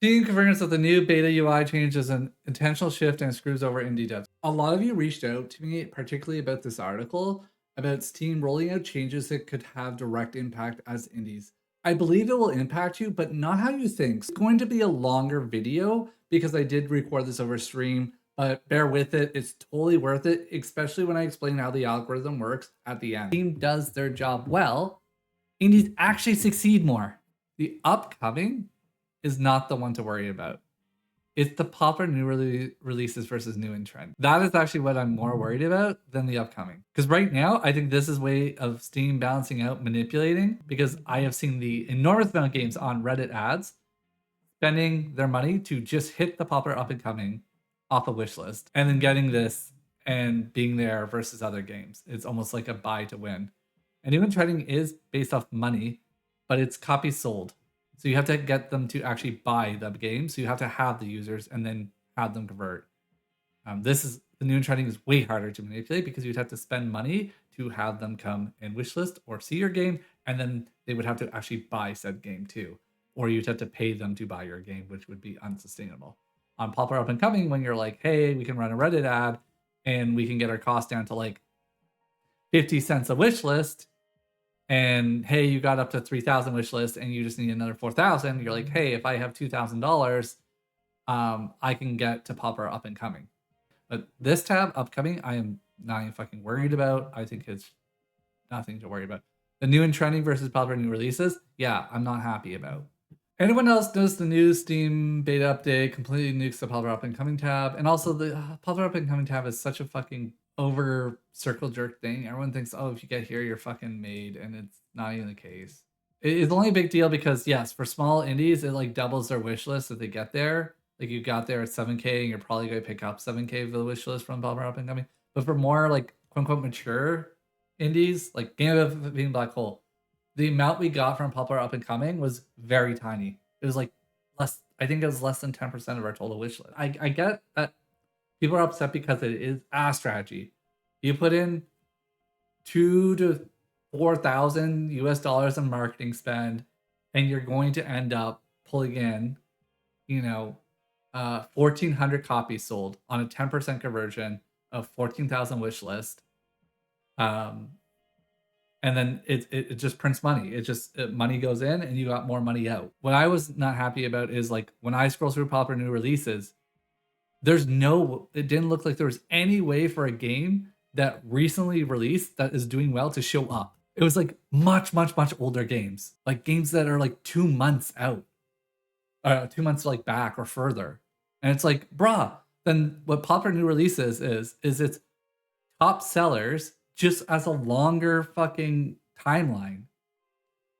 Steam confirms that the new beta UI change is an intentional shift and screws over indie devs. A lot of you reached out to me, particularly about this article, about Steam rolling out changes that could have direct impact as indies. I believe it will impact you, but not how you think. It's going to be a longer video because I did record this over stream, but bear with it. It's totally worth it, especially when I explain how the algorithm works at the end. Steam does their job well. Indies actually succeed more. The upcoming is not the one to worry about. It's the popular new releases versus new in trend. That is actually what I'm more worried about than the upcoming. Because right now, I think this is a way of Steam balancing out manipulating, because I have seen the enormous amount of games on Reddit ads spending their money to just hit the popular up and coming off a wish list and then getting this and being there versus other games. It's almost like a buy to win. And new in trending is based off money, but it's copies sold. So you have to get them to actually buy the game. So you have to have the users and then have them convert. This is the new trending is way harder to manipulate because you'd have to spend money to have them come and wishlist or see your game, and then they would have to actually buy said game too, or you'd have to pay them to buy your game, which would be unsustainable. On popular up and coming, when you're like, hey, we can run a Reddit ad and we can get our cost down to like 50 cents a wish list, and hey, you got up to 3,000 wish list and you just need another 4,000. You're like, hey, if I have $2,000, I can get to popular up and coming. But this tab, upcoming, I am not even fucking worried about. I think it's nothing to worry about. The new and trending versus popular new releases, yeah, I'm not happy about. Anyone else knows the new Steam beta update completely nukes the popular up and coming tab? And also the popular up and coming tab is such a fucking over circle jerk thing. Everyone thinks, oh, if you get here, you're fucking made, and it's not even the case. It's only a big deal because yes, for small indies, it like doubles their wish list if they get there. Like you got there at 7K and you're probably going to pick up 7K for the wish list from popular up and coming. But for more like quote unquote mature indies, like Game of Being Black Hole, the amount we got from popular up and coming was very tiny. It was like less, I think it was less than 10% of our total wish list. I get that people are upset because it is a strategy. You put in 2 to 4,000 US dollars in marketing spend, and you're going to end up pulling in, 1,400 copies sold on a 10% conversion of 14,000 wish list. And then it just prints money. Money goes in and you got more money out. What I was not happy about is like when I scroll through popular new releases, it didn't look like there was any way for a game that recently released that is doing well to show up. It was like much, much, much older games, like games that are like 2 months out, 2 months like back or further. And it's like, bruh, then what popular new releases is it's top sellers just as a longer fucking timeline.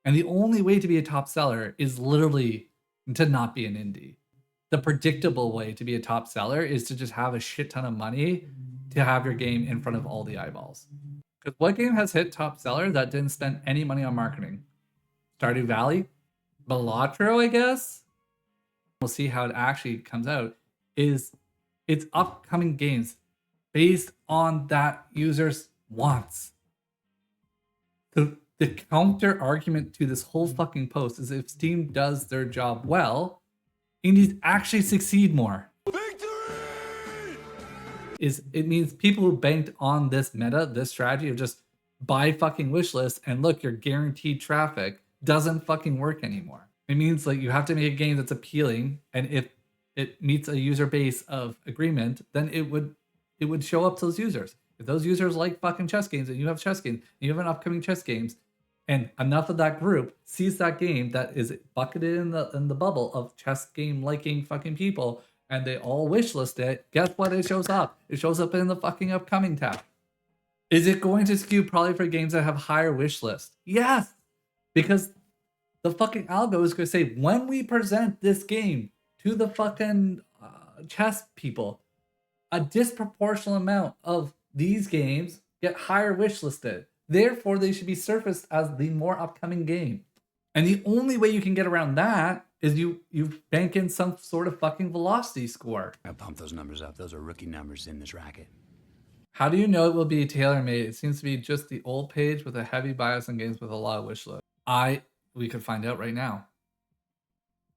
And the only way to be a top seller is literally to not be an indie. The predictable way to be a top seller is to just have a shit ton of money to have your game in front of all the eyeballs. Because what game has hit top seller that didn't spend any money on marketing? Stardew Valley? Balatro, I guess? We'll see how it actually comes out. Is its upcoming games based on that user's wants. The counter argument to this whole fucking post is if Steam does their job well, indies actually succeed more. Victory! It means people who banked on this meta, this strategy of just buy fucking wish lists and look, you're guaranteed traffic, doesn't fucking work anymore. It means like you have to make a game that's appealing, and if it meets a user base of agreement, then it would show up to those users. If those users like fucking chess games and you have chess games, and you have an upcoming chess games, and enough of that group sees that game that is bucketed in the bubble of chess game liking fucking people, and they all wishlist it, guess what? It shows up. It shows up in the fucking upcoming tab. Is it going to skew probably for games that have higher wish lists? Yes, because the fucking algo is going to say when we present this game to the fucking chess people, a disproportionate amount of these games get higher wishlisted. Therefore, they should be surfaced as the more upcoming game. And the only way you can get around that is you bank in some sort of fucking velocity score. I pump those numbers up. Those are rookie numbers in this racket. How do you know it will be tailor-made? It seems to be just the old page with a heavy bias on games with a lot of wish list. We could find out right now.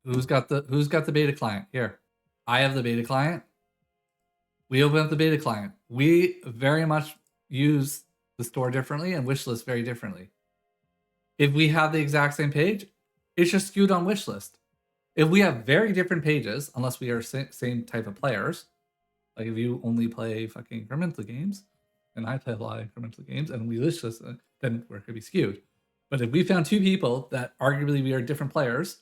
Who's got the beta client? Here. I have the beta client. We open up the beta client. We very much use the store differently and wishlist very differently. If we have the exact same page, it's just skewed on wishlist. If we have very different pages, unless we are same type of players, like if you only play fucking incremental games, and I play a lot of incremental games, and we wishlist, then we're gonna be skewed. But if we found two people that arguably we are different players,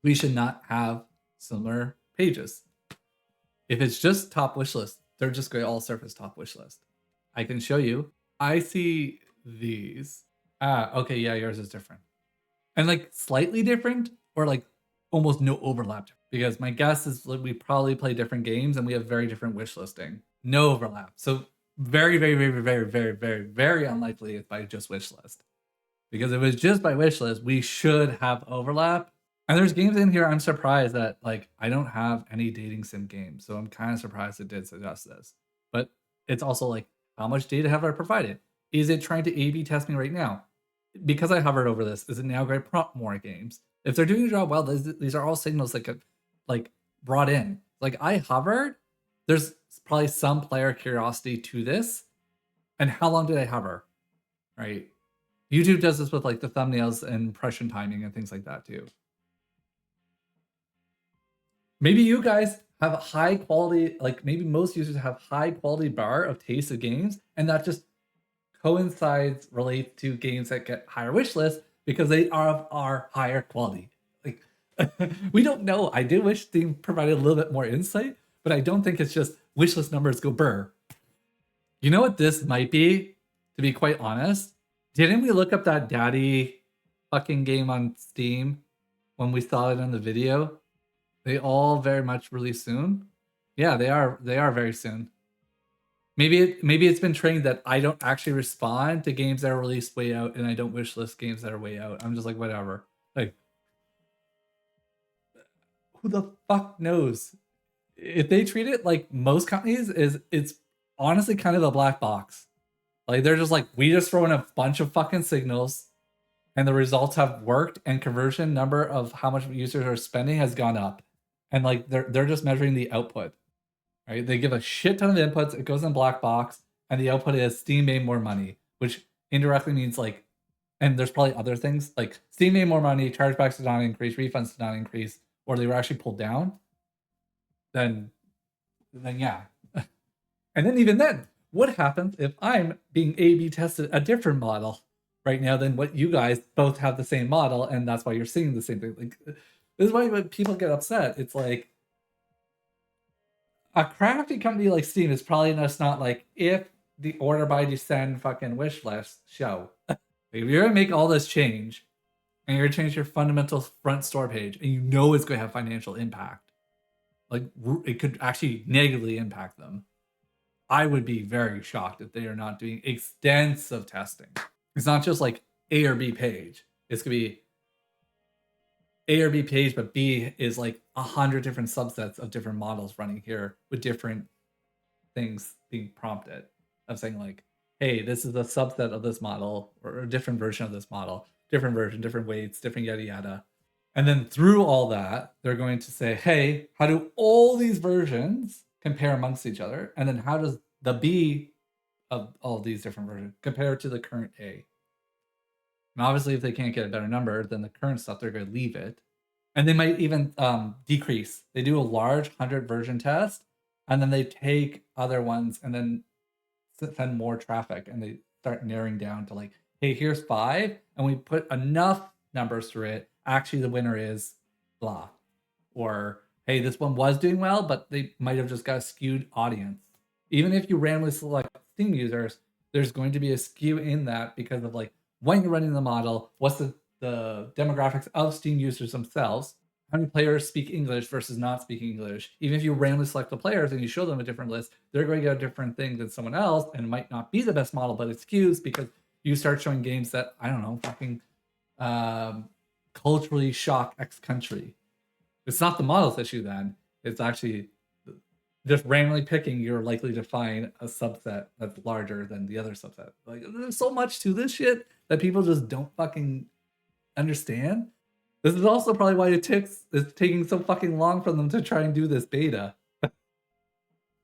we should not have similar pages. If it's just top wish list, they're just going to all surface top wish list. I can show you. I see these. Okay, yeah, yours is different. And like slightly different or like almost no overlap. Because my guess is we probably play different games and we have very different wish listing. No overlap. So very, very, very, very, very, very, very unlikely it's by just wish list. Because if it's just by wish list, we should have overlap. And there's games in here I'm surprised that like I don't have any dating sim games. So I'm kind of surprised it did suggest this. But it's also like, how much data have I provided? Is it trying to A/B test me right now? Because I hovered over this, is it now going to prompt more games? If they're doing the job well, these are all signals that get like brought in. Like I hovered, there's probably some player curiosity to this. And how long did I hover? Right? YouTube does this with like the thumbnails and impression timing and things like that too. Maybe you guys have a high quality, like maybe most users have high quality bar of taste of games, and that just coincides, relates to games that get higher wish lists because they are higher quality. Like we don't know. I do wish Steam provided a little bit more insight, but I don't think it's just wish list numbers go burr. You know what this might be, to be quite honest? Didn't we look up that daddy fucking game on Steam when we saw it in the video? They all very much release soon. Yeah, they are very soon. Maybe it's been trained that I don't actually respond to games that are released way out, and I don't wish list games that are way out. I'm just like, whatever. Like, who the fuck knows? If they treat it like most companies, it's honestly kind of a black box. Like they're just like, we just throw in a bunch of fucking signals, and the results have worked, and conversion number of how much users are spending has gone up. And like they're just measuring the output, right? They give a shit ton of inputs, it goes in black box, and the output is Steam made more money, which indirectly means like, and there's probably other things like Steam made more money, chargebacks did not increase, refunds did not increase, or they were actually pulled down. Then yeah. And then even then, what happens if I'm being A/B tested a different model right now than what you guys both have the same model, and that's why you're seeing the same thing? Like, this is why when people get upset. It's like a crafty company like Steam is probably just not like, if the order by descend fucking wish list show. If you're gonna make all this change and you're gonna change your fundamental front store page and you know it's going to have financial impact, like it could actually negatively impact them, I would be very shocked if they are not doing extensive testing. It's not just like A or B page. It's gonna be A or B page, but B is like 100 different subsets of different models running here with different things being prompted of saying like, hey, this is a subset of this model or a different version of this model, different version, different weights, different yada yada. And then through all that, they're going to say, hey, how do all these versions compare amongst each other? And then how does the B of all these different versions compare to the current A? And obviously, if they can't get a better number than the current stuff, they're going to leave it. And they might even decrease. They do a large 100 version test, and then they take other ones and then send more traffic, and they start narrowing down to like, hey, here's 5, and we put enough numbers through it. Actually, the winner is blah. Or, hey, this one was doing well, but they might have just got a skewed audience. Even if you randomly select Steam users, there's going to be a skew in that because of like when you're running the model, what's the demographics of Steam users themselves, how many players speak English versus not speaking English. Even if you randomly select the players and you show them a different list, they're going to get a different thing than someone else, and it might not be the best model, but it skews because you start showing games that, I don't know, fucking culturally shock X country. It's not the model's issue then. It's actually just randomly picking, you're likely to find a subset that's larger than the other subset. Like, there's so much to this shit that people just don't fucking understand. This is also probably why it's taking so fucking long for them to try and do this beta.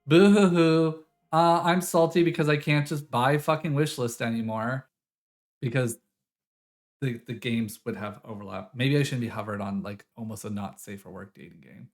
Boo-hoo-hoo. I'm salty because I can't just buy fucking Wishlist anymore because the games would have overlap. Maybe I shouldn't be hovered on like almost a not safe for work dating game.